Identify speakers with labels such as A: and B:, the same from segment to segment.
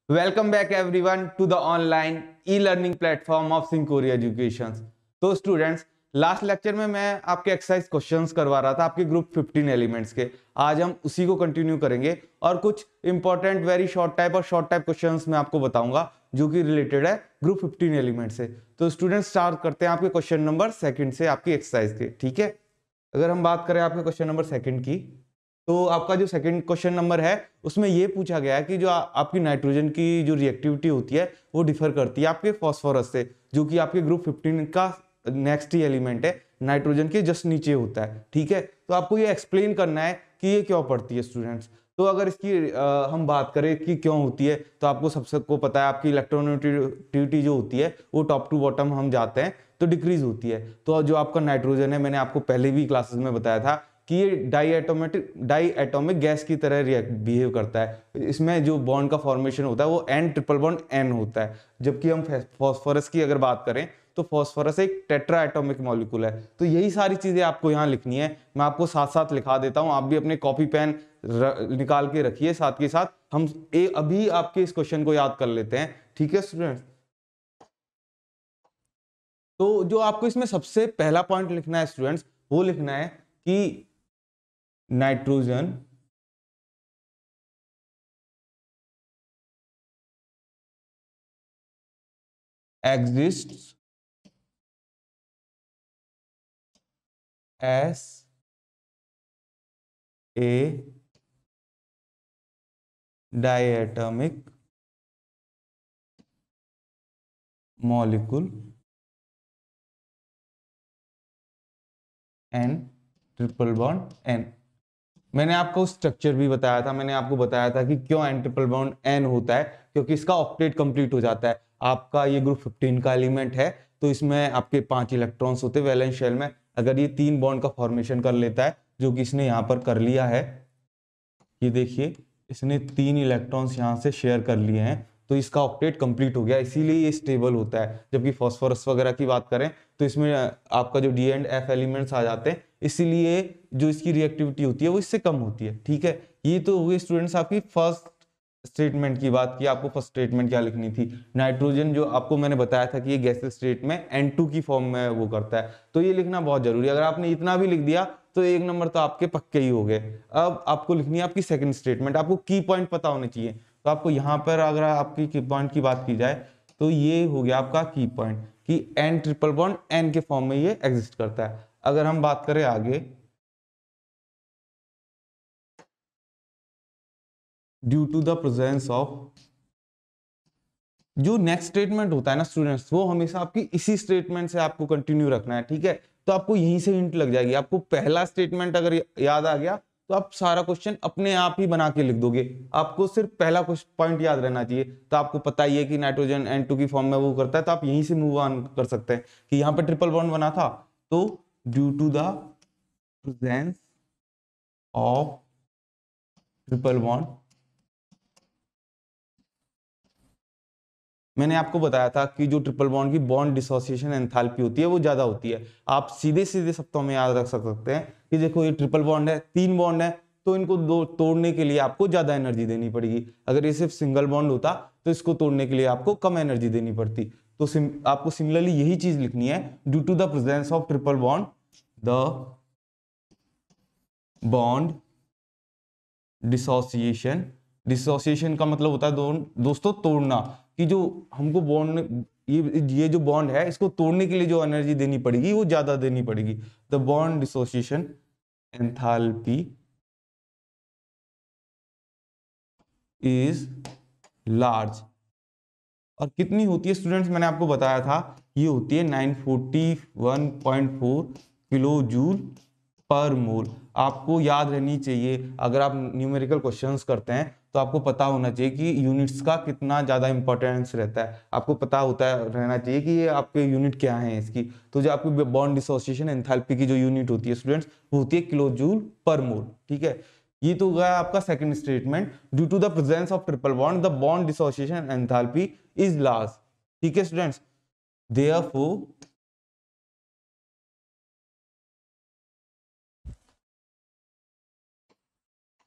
A: Welcome back everyone to the online e learning platform of सिंकोरी education. तो students, last lecture में मैं आपके एक्सरसाइज क्वेश्चंस करवा रहा था आपके ग्रुप 15 एलिमेंट्स के। आज हम उसी को कंटिन्यू करेंगे और कुछ इंपॉर्टेंट वेरी शॉर्ट टाइप और शॉर्ट टाइप क्वेश्चंस मैं आपको बताऊंगा जो कि रिलेटेड है ग्रुप 15 एलिमेंट से। तो स्टूडेंट्स, स्टार्ट करते हैं आपके क्वेश्चन नंबर सेकंड से आपकी एक्सरसाइज के। ठीक है, अगर हम बात करें आपके क्वेश्चन नंबर सेकंड की, तो आपका जो सेकंड क्वेश्चन नंबर है उसमें ये पूछा गया है कि जो आपकी नाइट्रोजन की जो रिएक्टिविटी होती है वो डिफर करती है आपके फास्फोरस से, जो कि आपके ग्रुप 15 का नेक्स्ट ही एलिमेंट है, नाइट्रोजन के जस्ट नीचे होता है। ठीक है, तो आपको ये एक्सप्लेन करना है कि ये क्यों पड़ती है स्टूडेंट्स। तो अगर इसकी हम बात करें कि क्यों होती है, तो आपको सबसे को पता है आपकी इलेक्ट्रोनेगेटिविटी जो होती है वो टॉप टू बॉटम हम जाते हैं तो डिक्रीज होती है। तो जो आपका नाइट्रोजन है, मैंने आपको पहले भी क्लासेस में बताया था कि ये डाई एटॉमिक गैस की तरह बिहेव करता है। इसमें जो बॉन्ड का फॉर्मेशन होता है वो एन ट्रिपल बॉन्ड एन होता है। जबकि हम फॉस्फोरस की अगर बात करें तो फॉस्फोरस एक टेट्रा एटॉमिक मॉलिक्यूल है। तो यही सारी चीजें आपको यहाँ लिखनी है, मैं आपको साथ साथ लिखा देता हूँ, आप भी अपने कॉपी पेन निकाल के रखिए। साथ के साथ हम अभी आपके इस क्वेश्चन को याद कर लेते हैं। ठीक है स्टूडेंट्स, तो जो आपको इसमें सबसे पहला पॉइंट लिखना है स्टूडेंट्स, वो लिखना है कि nitrogen exists as a diatomic molecule and triple bond N. मैंने आपको स्ट्रक्चर भी बताया था, मैंने आपको बताया था कि क्यों एन ट्रिपल बॉन्ड एन होता है, क्योंकि इसका ऑक्टेट कंप्लीट हो जाता है। आपका ये ग्रुप 15 का एलिमेंट है, तो इसमें आपके 5 इलेक्ट्रॉन्स होते हैं वैलेंस शेल में। अगर ये 3 बॉन्ड का फॉर्मेशन कर लेता है, जो कि इसने यहाँ पर कर लिया है, ये देखिए इसने 3 इलेक्ट्रॉन्स यहाँ से शेयर कर लिए हैं, तो इसका ऑक्टेट कंप्लीट हो गया, इसीलिए ये स्टेबल होता है। जबकि फॉस्फोरस वगैरह की बात करें तो इसमें आपका जो डी एंड एफ एलिमेंट्स आ जाते हैं, इसीलिए जो इसकी रिएक्टिविटी होती है वो इससे कम होती है। ठीक है, ये तो हुई स्टूडेंट्स आपकी फर्स्ट स्टेटमेंट की बात की। आपको फर्स्ट स्टेटमेंट क्या लिखनी थी, नाइट्रोजन जो आपको मैंने बताया था कि ये गैसेस स्टेट में N2 की फॉर्म में वो करता है, तो ये लिखना बहुत जरूरी है। अगर आपने इतना भी लिख दिया तो एक नंबर तो आपके पक्के ही हो गए। अब आपको लिखनी है आपकी सेकंड स्टेटमेंट, आपको की पॉइंट पता होने चाहिए। तो आपको यहाँ पर अगर आपकी की पॉइंट की बात की जाए तो ये हो गया आपका की पॉइंट कि एन ट्रिपल बॉन्ड एन के फॉर्म में ये एग्जिस्ट करता है। अगर हम बात करें आगे, due to the presence of, जो नेक्स्ट स्टेटमेंट होता है ना स्टूडेंट्स, वो हमेशा आपकी इसी स्टेटमेंट से आपको कंटिन्यू रखना है। ठीक है, तो आपको यहीं से हिंट लग जाएगी। आपको पहला स्टेटमेंट अगर याद आ गया तो आप सारा क्वेश्चन अपने आप ही बना के लिख दोगे। आपको सिर्फ पहला पॉइंट याद रहना चाहिए। तो आपको पता ही है कि नाइट्रोजन N2 की फॉर्म में वो करता है, तो आप यहीं से मूव ऑन कर सकते हैं कि यहाँ पे ट्रिपल बॉन्ड बना था, तो due to the presence of triple bond, मैंने आपको बताया था कि जो ट्रिपल बॉन्ड की बॉन्ड डिसोसिएशन एंथैल्पी होती है वो ज्यादा होती है। आप सीधे सीधे शब्दों में याद रख सकते हैं कि देखो ये ट्रिपल बॉन्ड है, 3 बॉन्ड है, तो इनको दो तोड़ने के लिए आपको ज्यादा एनर्जी देनी पड़ेगी। अगर ये सिर्फ सिंगल बॉन्ड होता तो इसको तोड़ने के लिए आपको कम एनर्जी देनी पड़ती। तो आपको सिमिलरली यही चीज लिखनी है, due to the presence of triple bond the bond dissociation. Dissociation का मतलब होता है दोस्तों तोड़ना, कि जो हमको बॉन्ड ये जो बॉन्ड है इसको तोड़ने के लिए जो एनर्जी देनी पड़ेगी वो ज्यादा देनी पड़ेगी। The bond dissociation enthalpy is large. और कितनी होती है स्टूडेंट्स, मैंने आपको बताया था ये होती है 941.4 किलो जूल पर मोल। आपको याद रहनी चाहिए, अगर आप न्यूमेरिकल क्वेश्चंस करते हैं तो आपको पता होना चाहिए कि यूनिट्स का कितना ज्यादा इंपॉर्टेंस रहता है। आपको पता होता है रहना चाहिए कि ये आपके यूनिट क्या है इसकी। तो जो आपकी बॉन्ड डिसोसिएशन एंथैल्पी की जो यूनिट होती है स्टूडेंट्स, वो होती है किलो जूल पर मोल। ठीक है, ये तो गया आपका second statement, due to the presence of triple bond the bond dissociation enthalpy is large. ठीक है students, therefore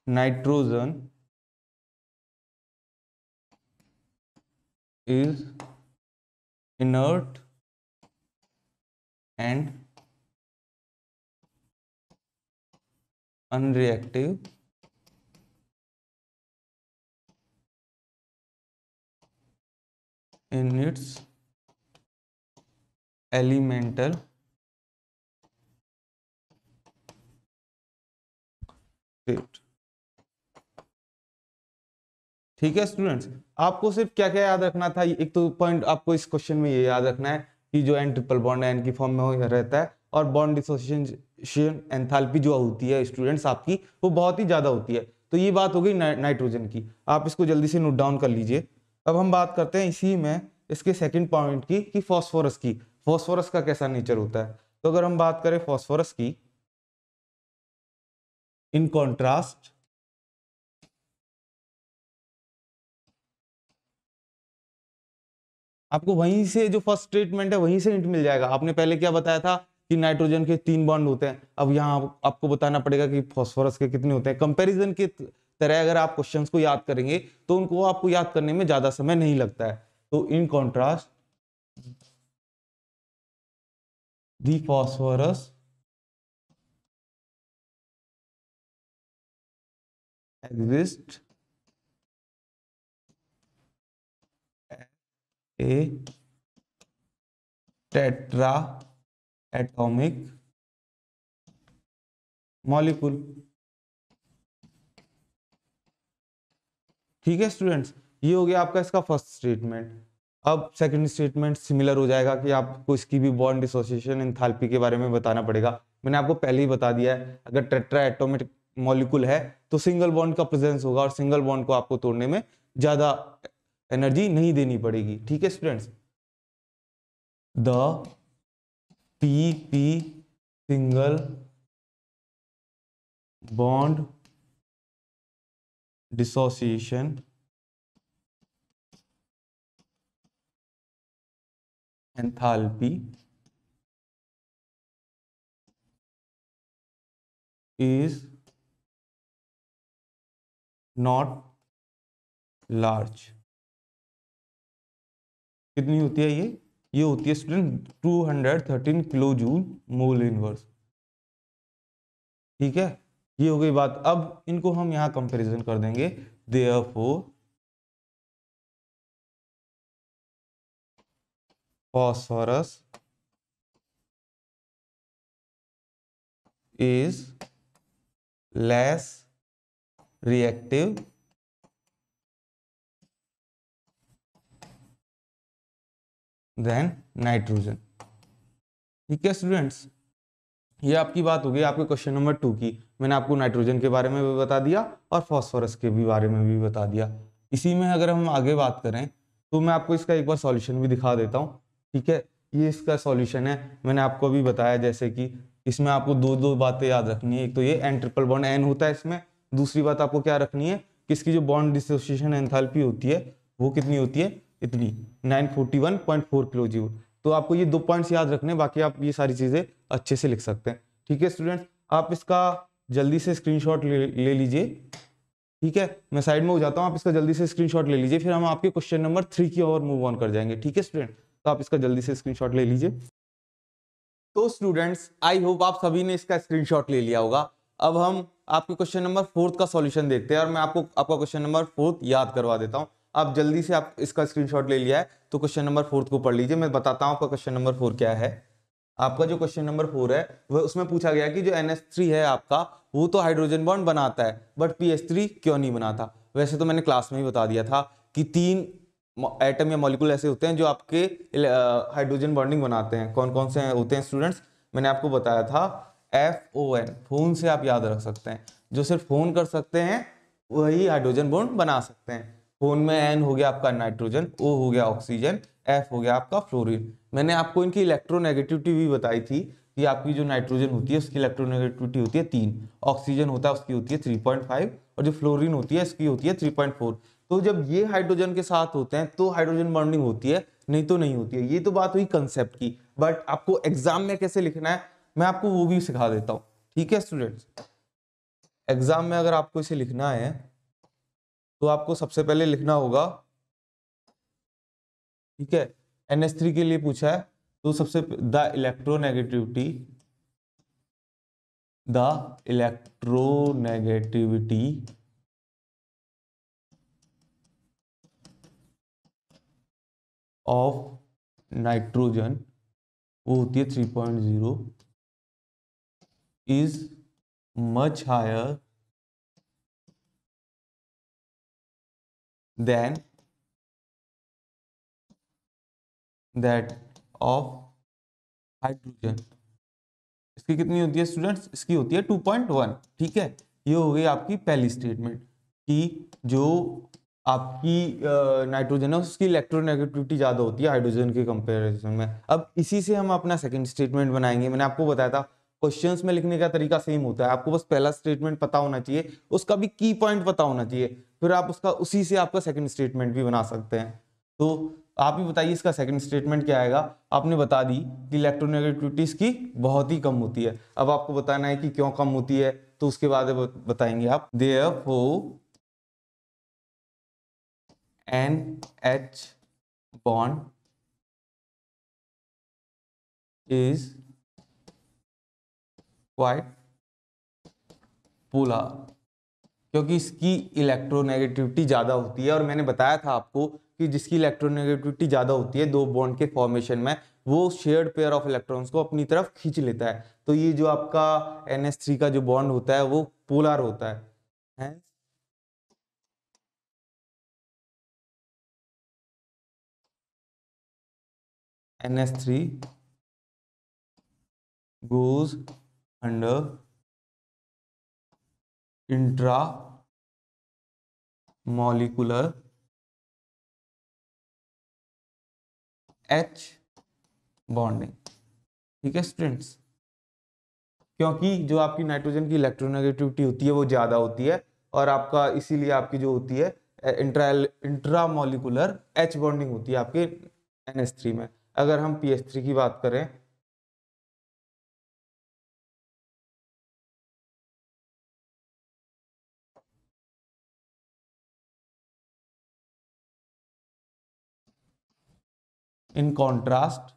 A: nitrogen is inert and unreactive in its elemental state। ठीक है स्टूडेंट्स, आपको सिर्फ क्या क्या याद रखना था, एक तो पॉइंट आपको इस क्वेश्चन में ये याद रखना है कि जो एन ट्रिपल बॉन्ड एन की फॉर्म में रहता है और बॉन्ड डिसोसिएशन एंथैल्पी जो होती है स्टूडेंट्स आपकी वो बहुत ही ज्यादा होती है। तो ये बात हो गई नाइट्रोजन की, आप इसको जल्दी से नोट डाउन कर लीजिए। अब हम बात करते हैं इसी में इसके सेकंड पॉइंट की कि फॉस्फोरस की, फॉस्फोरस का कैसा नेचर होता है। तो अगर हम बात करें फॉस्फोरस की, इन कॉन्ट्रास्ट आपको वहीं से जो फर्स्ट स्टेटमेंट है वहीं से हिंट मिल जाएगा। आपने पहले क्या बताया था कि नाइट्रोजन के 3 बॉन्ड होते हैं, अब यहाँ आपको बताना पड़ेगा कि फॉस्फोरस के कितने होते हैं। कंपैरिजन के तरह अगर आप क्वेश्चंस को याद करेंगे तो उनको आपको याद करने में ज्यादा समय नहीं लगता है। तो in contrast the phosphorus exist A tetra atomic molecule. ठीक है स्टूडेंट्स, ये हो गया आपका इसका फर्स्ट स्टेटमेंट। अब सेकंड स्टेटमेंट सिमिलर हो जाएगा कि आपको इसकी भी बॉन्ड डिसोसिएशन एंथैल्पी के बारे में बताना पड़ेगा। मैंने आपको पहले ही बता दिया है, अगर टेट्रा एटॉमिक मॉलिक्यूल है तो सिंगल बॉन्ड का प्रेजेंस होगा और सिंगल बॉन्ड को आपको तोड़ने में ज्यादा एनर्जी नहीं देनी पड़ेगी। ठीक है students, the P single bond dissociation enthalpy is not large। कितनी होती है ये होती है student 213 kilo joule mole inverse. ठीक है, ये हो गई बात। अब इनको हम यहां कंपैरिजन कर देंगे। Therefore phosphorus is less reactive than nitrogen। ठीक है स्टूडेंट्स, ये आपकी बात हो गई आपके क्वेश्चन नंबर 2 की। मैंने आपको नाइट्रोजन के बारे में भी बता दिया और फास्फोरस के भी बारे में भी बता दिया। इसी में अगर हम आगे बात करें तो मैं आपको इसका एक बार सॉल्यूशन भी दिखा देता हूँ। ठीक है, ये इसका सॉल्यूशन है। मैंने आपको अभी बताया जैसे कि इसमें आपको दो बातें याद रखनी है। एक तो ये एन ट्रिपल बॉन्ड एन होता है इसमें, दूसरी बात आपको क्या रखनी है कि इसकी जो बॉन्ड डिसोसिएशन एंथैल्पी होती है वो कितनी होती है, इतनी 941.4 किलो जूल। तो आपको ये 2 पॉइंट्स याद रखने, बाकी आप ये सारी चीजें अच्छे से लिख सकते हैं। ठीक है स्टूडेंट्स, आप इसका जल्दी से स्क्रीनशॉट ले लीजिए। ठीक है, मैं साइड में हो जाता हूँ, आप इसका जल्दी से स्क्रीनशॉट ले लीजिए, फिर हम आपके क्वेश्चन नंबर 3 की ओर मूव ऑन कर जाएंगे। ठीक है स्टूडेंट, तो आप इसका जल्दी से स्क्रीनशॉट ले लीजिए। तो स्टूडेंट्स आई होप आप सभी ने इसका स्क्रीनशॉट ले लिया होगा। अब हम आपके क्वेश्चन नंबर 4 का सॉल्यूशन देखते हैं और मैं आपका क्वेश्चन नंबर 4 याद करवा देता हूं। आप जल्दी से आप इसका स्क्रीनशॉट ले लिया है तो क्वेश्चन नंबर 4 को पढ़ लीजिए। मैं बताता हूं आपका क्वेश्चन नंबर 4 क्या है। आपका जो क्वेश्चन नंबर 4 है वह उसमें पूछा गया कि जो NH3 है आपका वो तो हाइड्रोजन बॉन्ड बनाता है बट PH3 क्यों नहीं बनाता। वैसे तो मैंने क्लास में ही बता दिया था कि 3 एटम या मॉलिक्यूल ऐसे होते हैं जो आपके हाइड्रोजन बॉन्डिंग बनाते हैं। कौन कौन से होते हैं स्टूडेंट्स, मैंने आपको बताया था FON, फोन से आप याद रख सकते हैं। जो सिर्फ फोन कर सकते हैं वही हाइड्रोजन बॉन्ड बना सकते हैं। फोन में N हो गया आपका नाइट्रोजन, O हो गया ऑक्सीजन, F हो गया आपका फ्लोरीन। मैंने आपको इनकी इलेक्ट्रोनेगेटिविटी भी बताई थी कि आपकी जो नाइट्रोजन होती है उसकी इलेक्ट्रोनेगेटिविटी होती है 3, ऑक्सीजन होता है उसकी होती है 3.5 और जो फ्लोरीन होती है इसकी होती है 3.4। तो जब ये हाइड्रोजन के साथ होते हैं तो हाइड्रोजन बॉन्डिंग होती है, नहीं तो नहीं होती है। ये तो बात हुई कंसेप्ट की, बट आपको एग्जाम में कैसे लिखना है मैं आपको वो भी सिखा देता हूं। ठीक है स्टूडेंट्स, एग्जाम में अगर आपको इसे लिखना है तो आपको सबसे पहले लिखना होगा ठीक है, NH3 के लिए पूछा है, तो सबसे द इलेक्ट्रोनेगेटिविटी ऑफ नाइट्रोजन वो होती है 3.0 is much higher than that of hydrogen. इसकी कितनी होती है स्टूडेंट्स? इसकी होती है 2.1। ठीक है, ये हो गई आपकी पहली स्टेटमेंट कि जो आपकी नाइट्रोजन है उसकी इलेक्ट्रोनेगेटिविटी ज्यादा होती है हाइड्रोजन के कंपैरिजन में। अब इसी से हम अपना सेकंड स्टेटमेंट बनाएंगे। मैंने आपको बताया था क्वेश्चंस में लिखने का तरीका सेम होता है, आपको बस पहला स्टेटमेंट पता होना चाहिए, उसका भी की पॉइंट पता होना चाहिए, फिर आप उसका उसी से आपका सेकंड स्टेटमेंट भी बना सकते हैं। तो आप ही बताइए इसका सेकंड स्टेटमेंट क्या आएगा। आपने बता दी कि इलेक्ट्रोनेगेटिविटी इसकी बहुत ही कम होती है, अब आपको बताना है कि क्यों कम होती है, तो उसके बाद बताएंगे आप। Therefore NH bond is quite polar, क्योंकि इसकी इलेक्ट्रोनेगेटिविटी ज्यादा होती है। और मैंने बताया था आपको कि जिसकी इलेक्ट्रोनेगेटिविटी ज्यादा होती है दो बॉन्ड के फॉर्मेशन में, वो शेयर्ड पेयर ऑफ इलेक्ट्रॉन्स को अपनी तरफ खींच लेता है। तो ये जो आपका NH3 का जो बॉन्ड होता है वो पोलर होता है। NH3 goes under intramolecular H bonding. ठीक है स्टूडेंट्स, क्योंकि जो आपकी नाइट्रोजन की इलेक्ट्रोनेगेटिविटी होती है वो ज्यादा होती है, और आपका इसीलिए आपकी जो होती है इंट्रामोलिकुलर H बॉन्डिंग होती है आपके NH3 में। अगर हम PH3 की बात करें, in contrast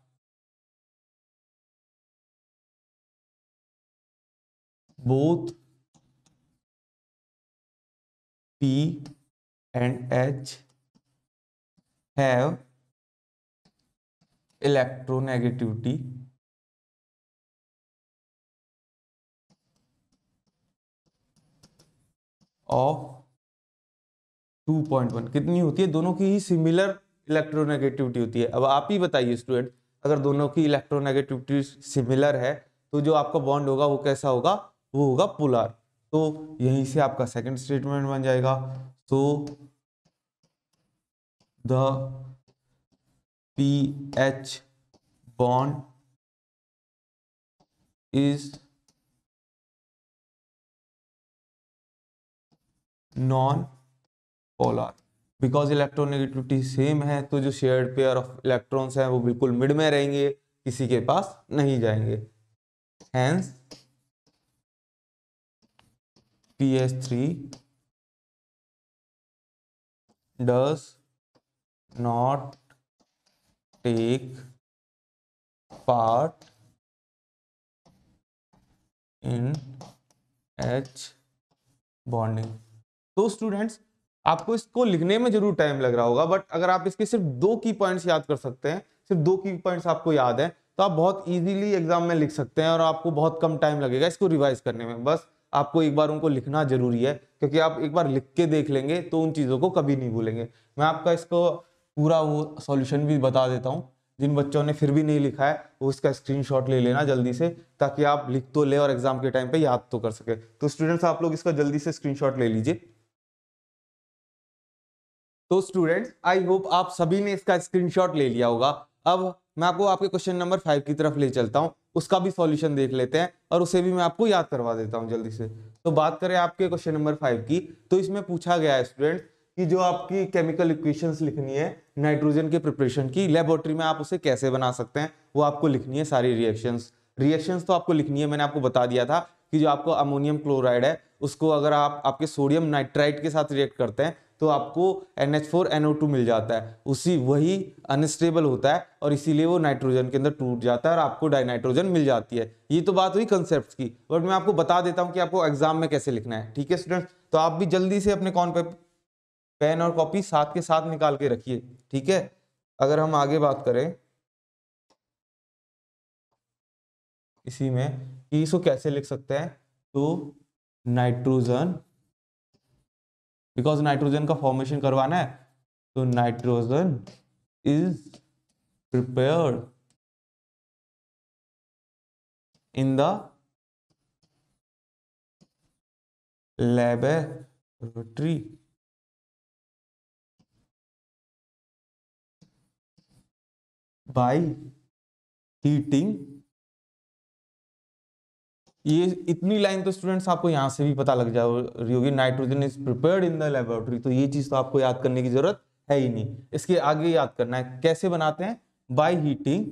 A: both P and H have electronegativity of 2.1। कितनी होती है? दोनों की ही सिमिलर इलेक्ट्रोनेगेटिविटी होती है। अब आप ही बताइए स्टूडेंट, अगर दोनों की इलेक्ट्रोनेगेटिविटी सिमिलर है तो जो आपका बॉन्ड होगा वो कैसा होगा? वो होगा पोलर। तो यहीं से आपका सेकंड स्टेटमेंट बन जाएगा। तो the PH bond is non polar, because electronegativity same है, तो जो शेयर्ड पेयर ऑफ इलेक्ट्रॉन्स हैं वो बिल्कुल मिड में रहेंगे, किसी के पास नहीं जाएंगे। Hence PH3 does not take part in H bonding। तो स्टूडेंट्स आपको इसको लिखने में जरूर टाइम लग रहा होगा, बट अगर आप इसके सिर्फ दो की पॉइंट्स याद कर सकते हैं, सिर्फ दो की पॉइंट्स आपको याद है, तो आप बहुत इजीली एग्जाम में लिख सकते हैं और आपको बहुत कम टाइम लगेगा इसको रिवाइज करने में। बस आपको एक बार उनको लिखना जरूरी है, क्योंकि आप एक बार लिख के देख लेंगे तो उन चीजों को कभी नहीं भूलेंगे। मैं आपका इसको पूरा वो सॉल्यूशन भी बता देता हूँ। जिन बच्चों ने फिर भी नहीं लिखा है वो इसका स्क्रीनशॉट ले लेना जल्दी से, ताकि आप लिख तो ले और एग्जाम के टाइम पे याद तो कर सके। तो स्टूडेंट्स आप लोग इसका जल्दी से स्क्रीनशॉट ले लीजिए। तो स्टूडेंट्स आई होप आप सभी ने इसका स्क्रीनशॉट ले लिया होगा। अब मैं आपको आपके क्वेश्चन नंबर 5 की तरफ ले चलता हूं, उसका भी सॉल्यूशन देख लेते हैं और उसे भी मैं आपको याद करवा देता हूं जल्दी से। तो बात करें आपके क्वेश्चन नंबर 5 की, तो इसमें पूछा गया है स्टूडेंट कि जो आपकी केमिकल इक्वेशंस लिखनी है नाइट्रोजन के प्रिपरेशन की, लेबोरेटरी में आप उसे कैसे बना सकते हैं, वो आपको लिखनी है सारी रिएक्शंस तो आपको लिखनी है। मैंने आपको बता दिया था कि जो आपको अमोनियम क्लोराइड है उसको अगर आप आपके सोडियम नाइट्राइट के साथ रिएक्ट करते हैं तो आपको NH4NO2 मिल जाता है, उसी वही अनस्टेबल होता है और इसीलिए वो नाइट्रोजन के अंदर टूट जाता है और आपको डाइनाइट्रोजन मिल जाती है। ये तो बात हुई कंसेप्ट की, बट मैं आपको बता देता हूं कि आपको एग्जाम में कैसे लिखना है। ठीक है स्टूडेंट्स, तो आप भी जल्दी से अपने कौन पे पेन और कॉपी साथ के साथ निकाल के रखिए। ठीक है, अगर हम आगे बात करें इसी में कि इसको कैसे लिख सकते हैं, तो नाइट्रोजन, बिकॉज नाइट्रोजन का फॉर्मेशन करवाना है, तो nitrogen is prepared in the laboratory by heating. ये इतनी लाइन तो स्टूडेंट्स आपको यहां से भी पता लग जा रही होगी, nitrogen is prepared in the laboratory, तो ये चीज तो आपको याद करने की जरूरत है ही नहीं। इसके आगे याद करना है कैसे बनाते हैं, by heating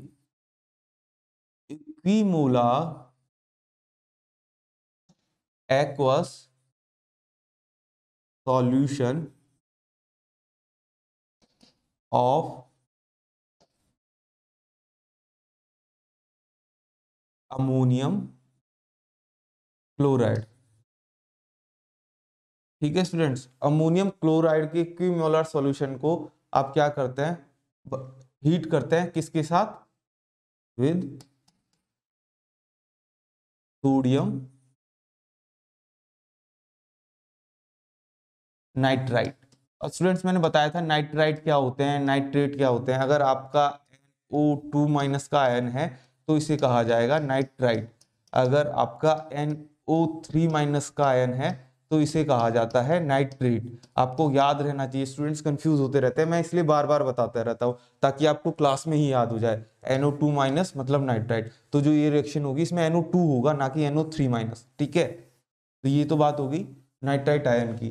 A: equimolar aqueous solution of ammonium chloride. ठीक है स्टूडेंट्स, अमोनियम क्लोराइड के इक्विमोलर सॉल्यूशन को आप क्या करते हैं, हीट करते हैं, किसके साथ, विद सोडियम नाइट्राइट। और स्टूडेंट्स मैंने बताया था नाइट्राइट क्या होते हैं, नाइट्रेट क्या होते हैं। अगर आपका NO2- का आयन है तो इसे कहा जाएगा नाइट्राइट, अगर आपका NO3- का आयन है तो इसे कहा जाता है नाइट्रेट। आपको याद रहना चाहिए, स्टूडेंट्स कंफ्यूज होते रहते हैं, मैं इसलिए बार बार बताता रहता हूँ ताकि आपको क्लास में ही याद हो जाए। NO2- मतलब नाइट्राइट, तो जो ये रिएक्शन होगी इसमें NO2 होगा ना कि NO3-। ठीक है, तो ये तो बात होगी नाइट्राइट आयन की।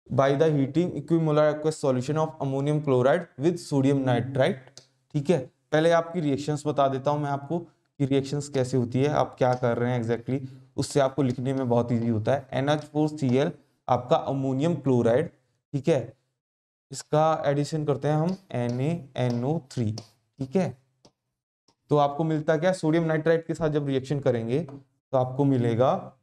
A: By the heating equimolar aqueous solution of ammonium chloride with sodium nitrite. ठीक है, पहले आपकी रिएक्शंस बता देता हूं मैं आपको कि रिएक्शंस कैसे होती है, आप क्या कर रहे हैं एग्जैक्टली, उससे आपको लिखने में बहुत इजी होता है। NH4Cl आपका अमोनियम क्लोराइड, ठीक है, इसका एडिशन करते हैं हम NaNO3। ठीक है, तो आपको मिलता क्या, सोडियम नाइट्राइट के साथ जब रिएक्शन करेंगे तो आपको मिलेगा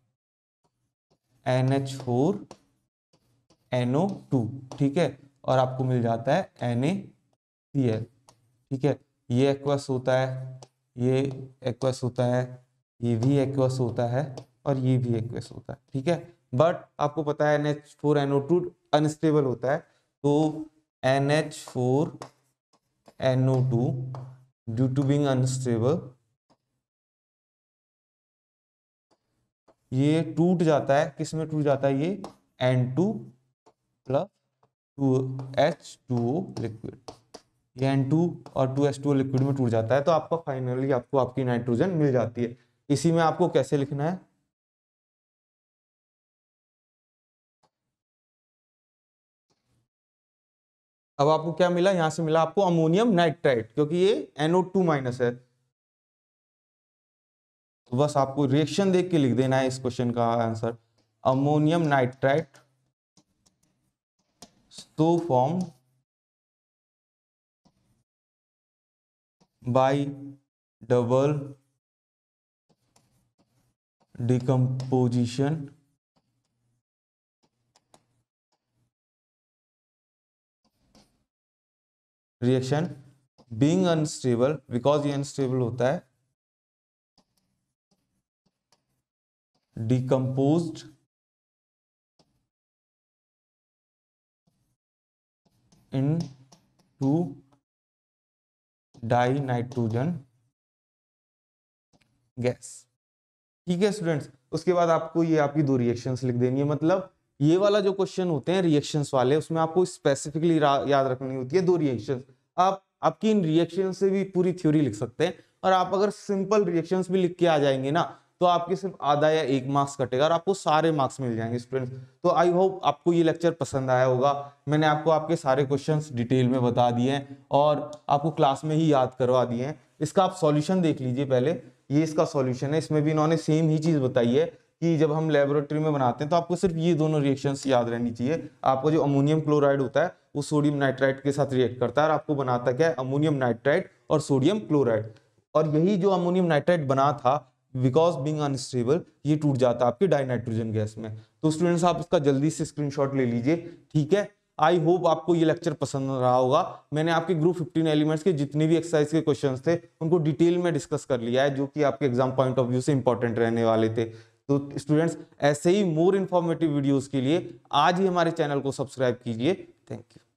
A: NH4NO2। ठीक है, और आपको मिल जाता है NaCl। ठीक है, ये एक्वस होता है, ये एक्वस होता है, ये भी एक्वस होता है और ये भी एक्वस होता है। ठीक है, बट आपको पता है NH4NO2 अनस्टेबल होता है, तो NH4NO2 due to being unstable ये टूट जाता है, किस में टूट जाता है, ये N2 प्लस 2H2O लिक्विड, ये N2 और 2H2O लिक्विड में टूट जाता है, तो आपका फाइनली आपको आपकी नाइट्रोजन मिल जाती है। इसी में आपको कैसे लिखना है, अब आपको क्या मिला, यहां से मिला आपको अमोनियम नाइट्राइट, क्योंकि ये NO2- है, तो बस आपको रिएक्शन देख के लिख देना है इस क्वेश्चन का answer, ammonium nitrite so formed by double decomposition reaction being unstable, because ये अनस्टेबल होता है, decomposed into डाइनाइट्रोजन गैस। ठीक है स्टूडेंट्स, उसके बाद आपको ये आपकी दो रिएक्शंस लिख देनी है, मतलब ये वाला जो क्वेश्चन होते हैं रिएक्शंस वाले, उसमें आपको स्पेसिफिकली याद रखनी होती है दो रिएक्शंस। आप आपकी इन रिएक्शन से भी पूरी थ्योरी लिख सकते हैं, और आप अगर सिंपल रिएक्शंस भी लिख के आ जाएंगे ना, तो आपके सिर्फ आधा या 1 मार्क्स कटेगा और आपको सारे मार्क्स मिल जाएंगे स्टूडेंट्स। तो आई होप आपको ये लेक्चर पसंद आया होगा, मैंने आपको आपके सारे क्वेश्चंस डिटेल में बता दिए हैं और आपको क्लास में ही याद करवा दिए हैं। इसका आप सॉल्यूशन देख लीजिए पहले, ये इसका सॉल्यूशन है, इसमें भी इन्होंने सेम ही चीज बताई है कि जब हम लेबोरेटरी में बनाते हैं तो आपको सिर्फ ये दोनों रिएक्शंस याद रहनी चाहिए। आपका जो अमोनियम क्लोराइड होता है वो सोडियम नाइट्राइट के साथ रिएक्ट करता है और आपको बनाता क्या है, अमोनियम नाइट्राइट और सोडियम क्लोराइड। और यही जो अमोनियम नाइट्राइट बना था, बिकॉज बीइंग अनस्टेबल, ये टूट जाता है आपके डाइनाइट्रोजन गैस में। तो स्टूडेंट्स आप इसका जल्दी से स्क्रीनशॉट ले लीजिए, ठीक है। आई होप आपको ये लेक्चर पसंद रहा होगा। मैंने आपके ग्रुप 15 एलिमेंट्स के जितने भी एक्सरसाइज के क्वेश्चंस थे उनको डिटेल में डिस्कस कर लिया है, जो कि आपके एग्जाम पॉइंट ऑफ व्यू से इंपॉर्टेंट रहने वाले थे। तो स्टूडेंट्स ऐसे ही मोर इन्फॉर्मेटिव वीडियोस के लिए आज ही हमारे चैनल को सब्सक्राइब कीजिए। Thank you.